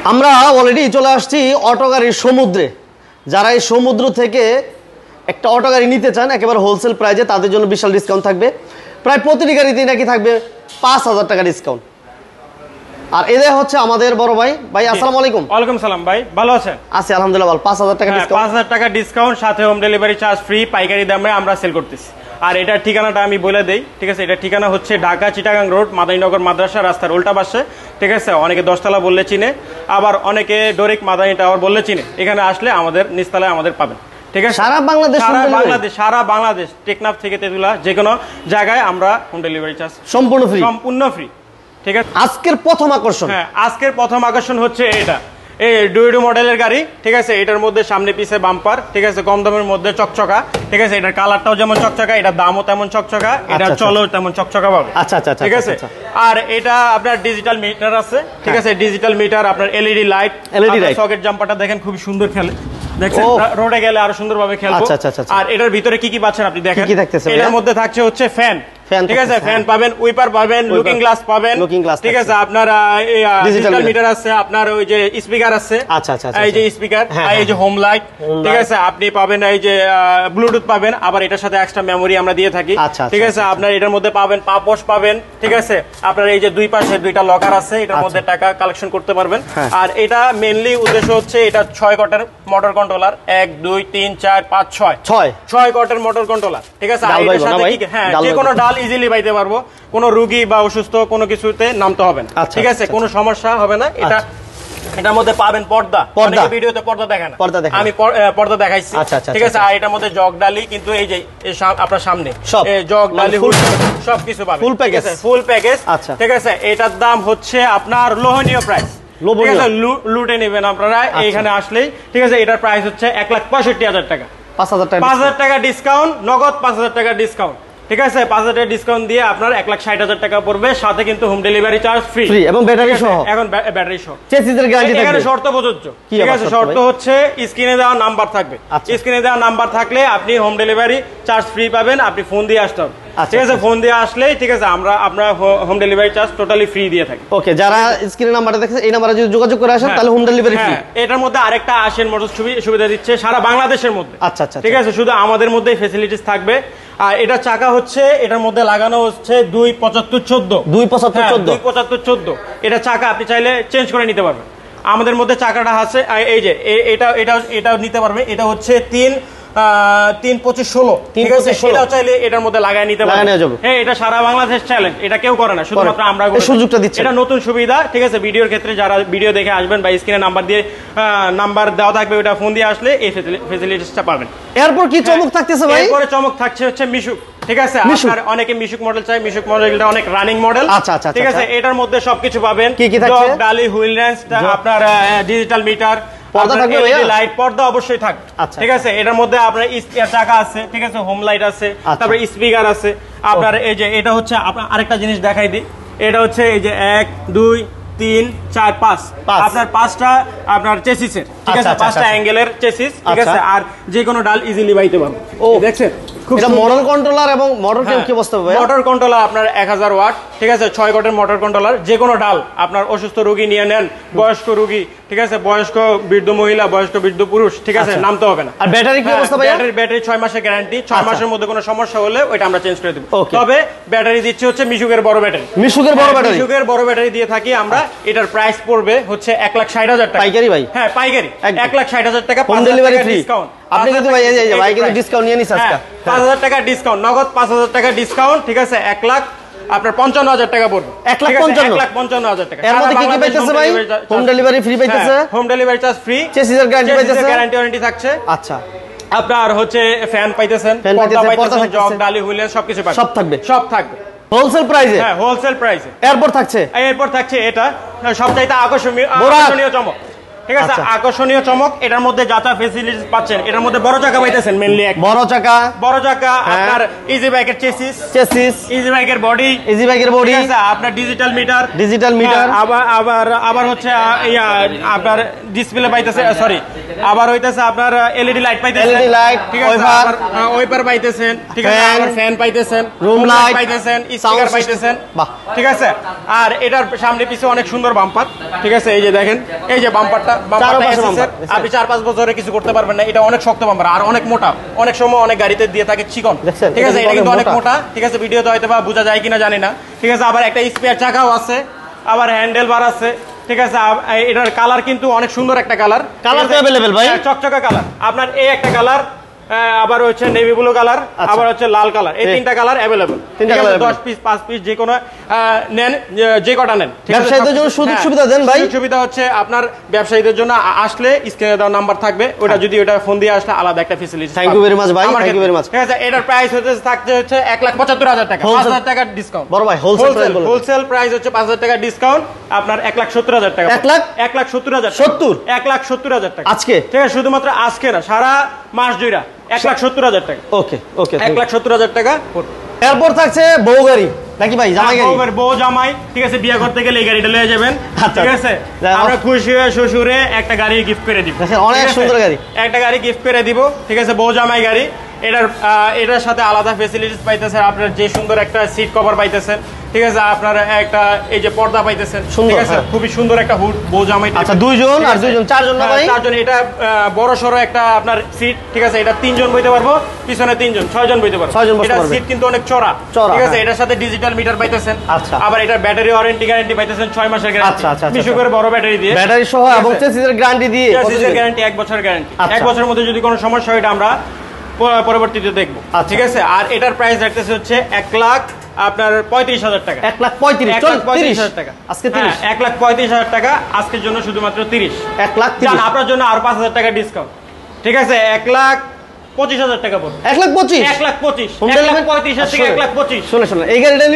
আমরা অলরেডি চলে আসছি অটো গাড়ির সমুদ্রে। যারা এই সমুদ্র থেকে একটা অটো গাড়ি নিতে চান একেবারে হোলসেল প্রাইজে, তাদের জন্য বিশাল ডিসকাউন্ট থাকবে। প্রায় প্রতিটি গাড়িতেই নাকি থাকবে ৫,০০০ টাকা ডিসকাউন্ট। আর এদের হচ্ছে আমাদের বড় ভাই। ভাই আসসালামু আলাইকুম। ওয়ালাইকুম সালাম ভাই, ভালো আছেন? আছি আলহামদুলিল্লাহ ভালো। ৫,০০০ টাকা ডিসকাউন্ট। ৫,০০০ টাকা ডিসকাউন্ট, সাথে হোম ডেলিভারি চার্জ ফ্রি, পাইকারি দামে আমরা সেল করতেছি। আর এটার ঠিকানাটা আমি বলে দেই, ঠিক আছে? এটার ঠিকানা হচ্ছে ঢাকা চিটাগাং রোড, মাদারীনগর মাদ্রাসা রাস্তার উল্টা পাশে, ঠিক আছে? অনেকে ১০তলা বললে চিনে, আবার অনেকে ডোরিক মাদানী টাওয়ার বললে চিনে। এখানে আসলে আমাদের নিচতলায় আমাদের পাবেন, ঠিক আছে? সারা বাংলাদেশ, সারা বাংলাদেশ টেকনাফ থেকে তেতুলা যে কোনো জায়গায় আমরা হোম ডেলিভারি চার্জ সম্পূর্ণ ফ্রি, ঠিক আছে? আজকের প্রথম আকর্ষণ, হ্যাঁ আজকের প্রথম আকর্ষণ হচ্ছে এটা, এই ডুয়েডো মডেলের গাড়ি, ঠিক আছে? এটার মধ্যে সামনে পিছে বাম্পার, ঠিক আছে? কম দামের মধ্যে চকচকা, ঠিক আছে? এটার কালারটাও যেমন চকচকা, এটার দামও তেমন চকচকা, এটা চলো তেমন চকচকা পাবে। আচ্ছা, ঠিক আছে? আর এটা আপনার ডিজিটাল মিটার আছে, ঠিক আছে? ডিজিটাল মিটার, আপনার এলইডি লাইট, সকেট জাম্পারটা দেখেন খুব সুন্দর খেলে, দেখছেন? রোডে গেলে আরো সুন্দরভাবে খেলবো। আর এটার ভিতরে কি কি পাচ্ছেন আপনি দেখেন। এটার মধ্যে থাকছে হচ্ছে ফ্যান, ঠিক আছে? ফ্যান পাবেন, উইপার পাবেন, লুকিং গ্লাস পাবেন, ঠিক আছে? আপনার ডিজিটাল মিটার আছে, আপনার ওই যে স্পিকার আছে, এই যে স্পিকার, এই যে হোম লাইট, ঠিক আছে? আপনি পাবেন এই যে ব্লুটুথ পাবেন, আবার এটার সাথে এক্সট্রা মেমোরি আমরা দিয়ে থাকি, ঠিক আছে? আপনার এটার মধ্যে পাবেন পাপোশ পাবেন, ঠিক আছে? আপনার এই যে দুই পাশে দুইটা লকার আছে, এটার মধ্যে টাকা কালেকশন করতে পারবেন। আর এটা মেইনলি উদ্দেশ্য হচ্ছে এটা 6 কটের মোটর কন্ট্রোলার, 1 2 3 4 5 6 কটের মোটর কন্ট্রোলার, ঠিক আছে? আর এটার সাথে কি, হ্যাঁ, যে কোনো ডাল ইজিলি বাইতে পারবো, কোনো রোগী বা অসুস্থ কোনো কিছুতে নামতে হবে না, ঠিক আছে? কোনো সমস্যা হবে না। এটার মধ্যে পাবেন পর্দা, অনেকে ভিডিওতে পর্দা দেখেন, আমি পর্দা দেখাইছি, ঠিক আছে? আর এটার মধ্যে জগ ডালি, কিন্তু এই যে আপনার সামনে জগ ডালি সবকিছু পাবেন, ফুল প্যাকেজ, ঠিক আছে? এটার দাম হচ্ছে আপনার লোভনীয় প্রাইস, লুটে নেবেন আপনারা এইখানে আসলেই, ঠিক আছে? এটার প্রাইস হচ্ছে ১,৬৫,০০০ টাকা। ৫,০০০ টাকা ডিসকাউন্ট, নগদ ৫,০০০ টাকা ডিসকাউন্ট, ঠিক আছে? ৫,০০০ টাকা ডিসকাউন্ট দিয়ে আপনার ১,৬০,০০০ টাকা পড়বে, সাথে কিন্তু হোম ডেলিভারি চার্জ ফ্রি এবং ব্যাটারি সহ। এখন ব্যাটারি সহ, চেসিসের গ্যারান্টি থাকবে। এখানে শর্ত প্রযোজ্য, ঠিক আছে? শর্ত হচ্ছে স্ক্রিনে দেওয়া নাম্বার থাকবে, স্ক্রিনে দেওয়া নাম্বার থাকলে আপনি হোম ডেলিভারি চার্জ ফ্রি পাবেন। আপনি ফোন দিয়ে আসতে হবে, ঠিক আছে? ফোন দিয়ে আসলেই, ঠিক আছে, আমরা আপনার home delivery charge totally free দিয়ে থাকি। ওকে, যারা স্ক্রিনে নাম্বারটা দেখছেন এই নাম্বারে যদি যোগাযোগ করে আসেন তাহলে হোম ডেলিভারি ফ্রি। এটার মধ্যে আরেকটা আসেন মোটর সুবিধা দিচ্ছে সারা বাংলাদেশের মধ্যে, ঠিক আছে? শুধু আমাদের মধ্যেই ফ্যাসিলিটিস থাকবে। আর এটা চাকা হচ্ছে, এটার মধ্যে লাগানো হচ্ছে 2.75/14 এটা চাকা আপনি চাইলে চেঞ্জ করে নিতে পারবেন। আমাদের মধ্যে চাকাটা আছে এই যে এটা নিতে পারবে। এটা হচ্ছে 3.25/16, ঠিক আছে? সেটাও চাইলে এটার মধ্যে লাগায় নিতে পারবেন। হ্যাঁ, এটা সারা বাংলাদেশ চ্যালেঞ্জ, এটা কেউ করে না, শুধুমাত্র আমরা সুযোগটা দিচ্ছি। এটা নতুন সুবিধা, ঠিক আছে? ভিডিওর ক্ষেত্রে যারা ভিডিও দেখে আসবেন বা স্ক্রিনে নাম্বার দেওয়া থাকবে, ওটা ফোন দিয়ে আসলে এই ফ্যাসিলিটিসটা পাবেন। এরপর কি চমক থাকতেছে ভাই? এরপরে চমক থাকছে হচ্ছে মিশুক, ঠিক আছে? আপনার অনেকে মিশুক মডেল চাই, মিশুক মডেলটা অনেক রানিং মডেল, ঠিক আছে? এটার মধ্যে সবকিছু পাবেন, জগ ডালি, হুইল রেঞ্চ, আপনার ডিজিটাল মিটার, লাইট, পর্দা অবশ্যই থাকবে, ঠিক আছে? এটার মধ্যে আপনার চাকা আছে, ঠিক আছে? হোম লাইট আছে, তারপরে স্পিকার আছে আপনার। এই যে এটা হচ্ছে আপনার আরেকটা জিনিস দেখাই দিই, এটা হচ্ছে এই যে 1 2 3 4 5 আপনার 5টা আপনার চেসিসের, ঠিক আছে? 5টা অ্যাঙ্গেলের চেসিস, ঠিক আছে? আর যে কোনো ডাল ইজিলি বাইতে পারবে। দেখছেন এটা মোটর কন্ট্রোলার, এবং মোটর কি অবস্থা হবে? মোটর কন্ট্রোলার আপনার 1000 ওয়াট, ঠিক আছে? 6 কটের মোটর কন্ট্রোলার, যে কোনো ডাল আপনার অসুস্থ রোগী নিয়ে নেন, বয়স্ক রোগী, ঠিক আছে? বয়স্ক বৃদ্ধ মহিলা, বয়স্ক বৃদ্ধ পুরুষ, ঠিক আছে? নামতে হবে না। আর ব্যাটারি কি অবস্থা ভাই? ব্যাটারি 6 মাসের গ্যারান্টি, 6 মাসের মধ্যে কোনো সমস্যা হলে ওইটা আমরা চেঞ্জ করে দেব। তবে ব্যাটারি দিচ্ছে হচ্ছে মিশুকের বড় ব্যাটারি, মিশুকের বড় ব্যাটারি দিয়ে থাকি আমরা। এটার প্রাইস পড়বে হচ্ছে 1,60,000 টাকা পাইকারি ভাই। হ্যাঁ, পাইকারি 1,60,000 টাকা, হোম ডেলিভারি ডিসকাউন্ট। আপনি কিন্তু ভাই এই যে ভাই কিন্তু ডিসকাউন্ট নিয়ে নিছেন আজকে, 5,000 টাকা ডিসকাউন্ট, নগদ 5,000 টাকা ডিসকাউন্ট, ঠিক আছে? 1,55,000 টাকা পড়বে। 1,55,000 টাকা। এর মধ্যে কি কি পাইতেছে ভাই? হোম ডেলিভারি ফ্রি পাইতেছে, হোম ডেলিভারি চার্জ ফ্রি, চেসিসের গ্যারান্টি পাইতেছে, গ্যারান্টি ওয়ারেন্টি থাকছে। আচ্ছা, আপনার হচ্ছে ফ্যান পাইতেছেন, পর্দা পাইতেছেন, জগ ডালি, হুইল সবকিছু পাবেন, সব থাকবে হোলসেল প্রাইসে। হ্যাঁ, হোলসেল প্রাইসে। এরপর থাকছে এটা সবচাইতে আকর্ষণীয় চমক। ঠিক আছে আকর্ষণীয় চমক এটার মধ্যে যা যা ফ্যাসিলিটিস পাচ্ছেন এটার মধ্যে বড় চাকা পাইতেছেন মেইনলি বড় চাকা আপনার ইজি বাইকের চেসিস ইজি বাইকের বডি ঠিক আছে আপনার ডিজিটাল মিটার আবার হচ্ছে আপনার ডিসপ্লে পাইতেছে সরি আবার হইতেছে আপনার এলইডি লাইট পাইতেছেন ঠিক আছে ওয়াইপার পাইতেছেন ঠিক আছে আবার ফ্যান পাইতেছেন রুম লাইট পাইতেছেন স্পিকার পাইতেছেন ঠিক আছে আর এটার সামনে পিছে অনেক সুন্দর বাম্পার ঠিক আছে এই যে দেখেন এই যে বাম্পারটা আপনি 4-5 বছরে কিছু করতে পারবেন না এটা অনেক শক্ত বাম্পার আর অনেক মোটা অনেক সময় অনেক গাড়িতে দিয়ে থাকে চিকন ঠিক আছে এটা কিন্তু অনেক মোটা ঠিক আছে ভিডিওতে হয়তো বা বোঝা যায় কিনা জানি না ঠিক আছে আবার একটা স্পেয়ার চাকাও আছে আবার হ্যান্ডেল বার আছে ঠিক আছে এটার কালার কিন্তু অনেক সুন্দর একটা কালার তো अवेलेबल ভাই চকচকা কালার আপনার এই একটা কালার আবার হচ্ছে নেভি ব্লু কালার আবার হচ্ছে লাল কালার এই তিনটা কালার अवेलेबल 10 পিস 5 পিস যে কোনো নেন যে কটা নেন ব্যবসায়ীদের জন্য সুযোগ সুবিধা দেন ভাই সুবিধা হচ্ছে আপনার ব্যবসায়ীদের জন্য আসলে স্ক্রিনে দেওয়া নাম্বার থাকবে ওটা যদি ওটা ফোন দিয়ে আসলে আলাদা একটা facility thank you very much ভাই থ্যাংক ইউ ভেরি মাচ ঠিক আছে এটার প্রাইস হচ্ছে 1,75,000 টাকা 5,000 টাকা ডিসকাউন্ট বড় ভাই হোলসেল প্রাইস হচ্ছে 5,000 টাকা ডিসকাউন্ট আপনার 1,70,000 টাকা 1,70,000 টাকা আজকে ঠিক আছে শুধুমাত্র আজকে না সারা মাস জুড়ে 1,70,000 টাকা ওকে 1,70,000 টাকা এরপর থাকছে বউ গাড়ি নাকি ভাই জামাই গাড়ি বউ জামাই ঠিক আছে বিয়ে করতে গেলে এই গাড়িটা লয়ে যাবেন ঠিক আছে আমরা খুশি হয়ে শ্বশুরে একটা গাড়ি গিফট করে দিব অনেক সুন্দর গাড়ি একটা গাড়ি গিফট করে দিব ঠিক আছে বউ জামাই গাড়ি এটার সাথে আলাদা ফ্যাসিলিটিস পাইতেছেন আপনার যে সুন্দর একটা সিট কভার পাইতেছেন ঠিক আছে আপনার একটা এই যে পর্দা পাইতেছেন ঠিক আছে খুবই সুন্দর একটা হুড বউ জামাই আচ্ছা দুইজন আর দুইজন চারজন না ভাই চারজন এটা বড় সরো একটা আপনার সিট ঠিক আছে এটা তিনজন বইতে পারবো পিছনে তিনজন 6 জন বইতে পারবো এটা সিট কিন্তু অনেক চড়া ঠিক আছে এটার সাথে ডিজিটাল মিটার পাইতেছেন আবার এটা ব্যাটারি ওয়ারেন্টি গ্যারান্টি পাইতেছেন 6 মাসের গ্যারান্টি বিশেষ করে বড় ব্যাটারি দিয়ে ব্যাটারি সহ এবং চেসিসের গ্যারান্টি দিয়ে চেসিসের গ্যারান্টি 1 বছর গ্যারান্টি 1 বছরের মধ্যে যদি কোনো সমস্যা হয় এটা আমরা পরবর্তীতে দেখবো ঠিক আছে আর এটার প্রাইস রাখতেছে হচ্ছে 1,00,000 আপনার 35,000 টাকা 1,35,000 টাকা আজকে 1,35,000 টাকা আজকের জন্য শুধুমাত্র 30 1,30,000 আপনার জন্য আর 5,000 টাকা ডিসকাউন্ট ঠিক আছে 1,25,000 টাকা পড়বে 1,25,000 1,35,000 থেকে 1,25,000 শুনে এই গাড়িটা